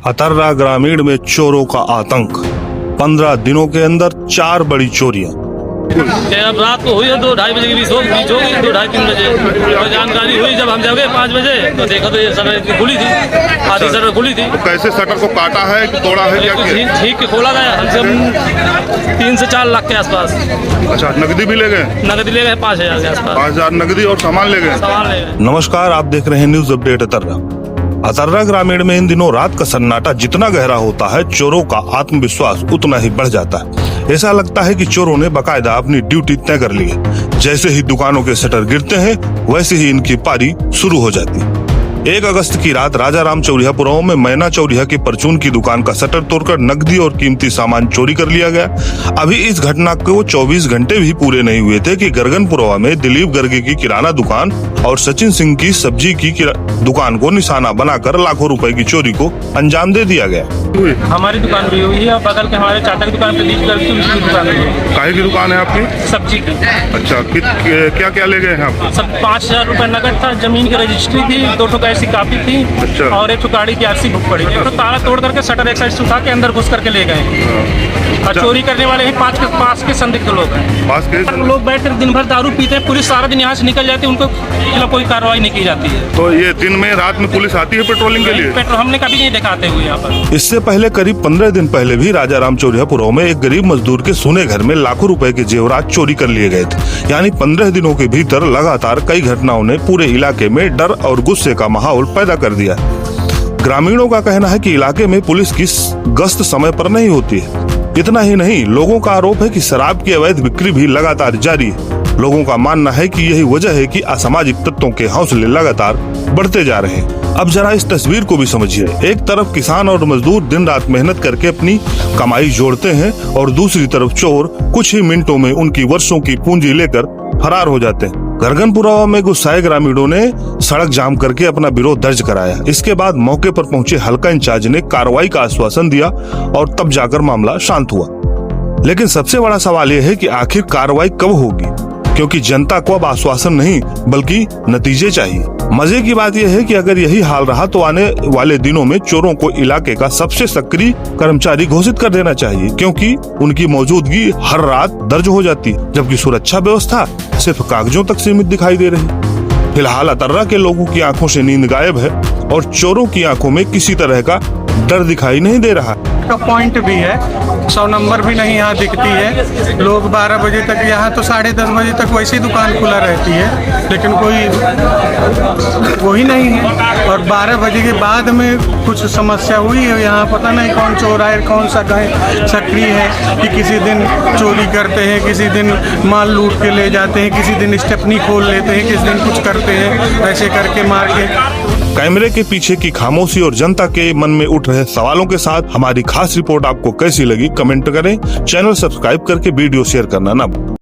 अतर्रा ग्रामीण में चोरों का आतंक। 15 दिनों के अंदर 4 बड़ी चोरियां। अब रात को हुई है 2-2:30 बजे के बीच होगी 2-2:30-3 बजे और जानकारी हुई जब हम जगे 5 बजे तो देखा तो ये शटर खुली थी, आधी शटर खुली थी। तो कैसे शटर को काटा है कि तोड़ा है क्या किया? ठीक के खोला गया, हम 3 से 4 लाख के आसपास। अच्छा, नकदी भी ले गए? नकदी ले गए 5,000 के आसपास। 5,000 नकदी और सामान ले गए? सामान ले गए। नमस्कार, आप देख रहे हैं न्यूज अपडेट अतर्रा। अतर्रा ग्रामीण में इन दिनों रात का सन्नाटा जितना गहरा होता है, चोरों का आत्मविश्वास उतना ही बढ़ जाता है। ऐसा लगता है कि चोरों ने बकायदा अपनी ड्यूटी तय कर ली है। जैसे ही दुकानों के शटर गिरते हैं, वैसे ही इनकी पारी शुरू हो जाती है। 1 अगस्त की रात राजाराम चौरियापुराओं में मैना चौरिया की परचून की दुकान का शटर तोड़कर नकदी और कीमती सामान चोरी कर लिया गया। अभी इस घटना को 24 घंटे भी पूरे नहीं हुए थे कि गरगनपुरवा में दिलीप गर्गे की किराना दुकान और सचिन सिंह की सब्जी की दुकान को निशाना बनाकर लाखों रुपए की चोरी को अंजाम दे दिया गया। हमारी दुकान भी हुई है और बगल के हमारे चाचा की दुकान प्रदीप गर्गे की उसकी दुकान भी है। काहे की दुकान है आपकी? सब्जी की। अच्छा, क्या क्या ले गए हैं आप? सब 5,000 रुपए नकद था, जमीन की रजिस्ट्री थी, 2 ठो ऐसी कापी थी। अच्छा। और 1 ठो गाड़ी की आरसी बुक पड़ी थी। तो ताला तोड़ करके शटर एक साइड से उठा के अंदर घुस करके ले गए। और चोरी करने वाले ही 5 के पास के संदिग्ध लोग हैं। पास के लोग बैठ कर दिन भर दारू पीते हैं, पुलिस सारा दिन यहाँ से निकल जाती है, उनको खिलाफ कोई कार्रवाई नहीं की जाती है। तो ये दिन में रात में पुलिस आती है पेट्रोलिंग के लिए? पेट्रोल हमने कभी नहीं दिखाते हुए यहाँ पर। इससे पहले करीब 15 दिन पहले भी राजाराम चौरियापुराओं में एक गरीब मजदूर के सोने घर में लाखों रुपए के जेवरात चोरी कर लिए गए थे। यानी 15 दिनों के भीतर लगातार कई घटनाओं ने पूरे इलाके में डर और गुस्से का माहौल पैदा कर दिया। ग्रामीणों का कहना है कि इलाके में पुलिस की गश्त समय पर नहीं होती है। इतना ही नहीं, लोगों का आरोप है कि शराब की अवैध बिक्री भी लगातार जारी है। लोगों का मानना है कि यही वजह है कि असामाजिक तत्वों के हौसले लगातार बढ़ते जा रहे हैं। अब जरा इस तस्वीर को भी समझिए। एक तरफ किसान और मजदूर दिन रात मेहनत करके अपनी कमाई जोड़ते हैं और दूसरी तरफ चोर कुछ ही मिनटों में उनकी वर्षों की पूंजी लेकर फरार हो जाते हैं। गरगनपुरा में गुस्साए ग्रामीणों ने सड़क जाम करके अपना विरोध दर्ज कराया। इसके बाद मौके पर पहुंचे हल्का इंचार्ज ने कार्रवाई का आश्वासन दिया और तब जाकर मामला शांत हुआ। लेकिन सबसे बड़ा सवाल यह है कि आखिर कार्रवाई कब होगी, क्योंकि जनता को अब आश्वासन नहीं बल्कि नतीजे चाहिए। मजे की बात यह है कि अगर यही हाल रहा तो आने वाले दिनों में चोरों को इलाके का सबसे सक्रिय कर्मचारी घोषित कर देना चाहिए, क्योंकि उनकी मौजूदगी हर रात दर्ज हो जाती है, जबकि सुरक्षा व्यवस्था सिर्फ कागजों तक सीमित दिखाई दे रही। फिलहाल अतर्रा के लोगों की आंखों से नींद गायब है और चोरों की आंखों में किसी तरह का डर दिखाई नहीं दे रहा। का पॉइंट भी है, 100 नंबर भी नहीं यहाँ दिखती है। लोग 12 बजे तक, यहाँ तो 10:30 बजे तक वैसी दुकान खुला रहती है, लेकिन कोई वही नहीं है। और 12 बजे के बाद में कुछ समस्या हुई है यहाँ, पता नहीं कौन चोर आए, कौन सा गए सक्रिय है कि किसी दिन चोरी करते हैं, किसी दिन माल लूट के ले जाते हैं, किसी दिन स्टेपनी खोल लेते हैं, किसी दिन कुछ करते हैं, ऐसे करके मार के। कैमरे के पीछे की खामोशी और जनता के मन में उठ रहे सवालों के साथ हमारी खास रिपोर्ट आपको कैसी लगी, कमेंट करें। चैनल सब्सक्राइब करके वीडियो शेयर करना ना भूलें।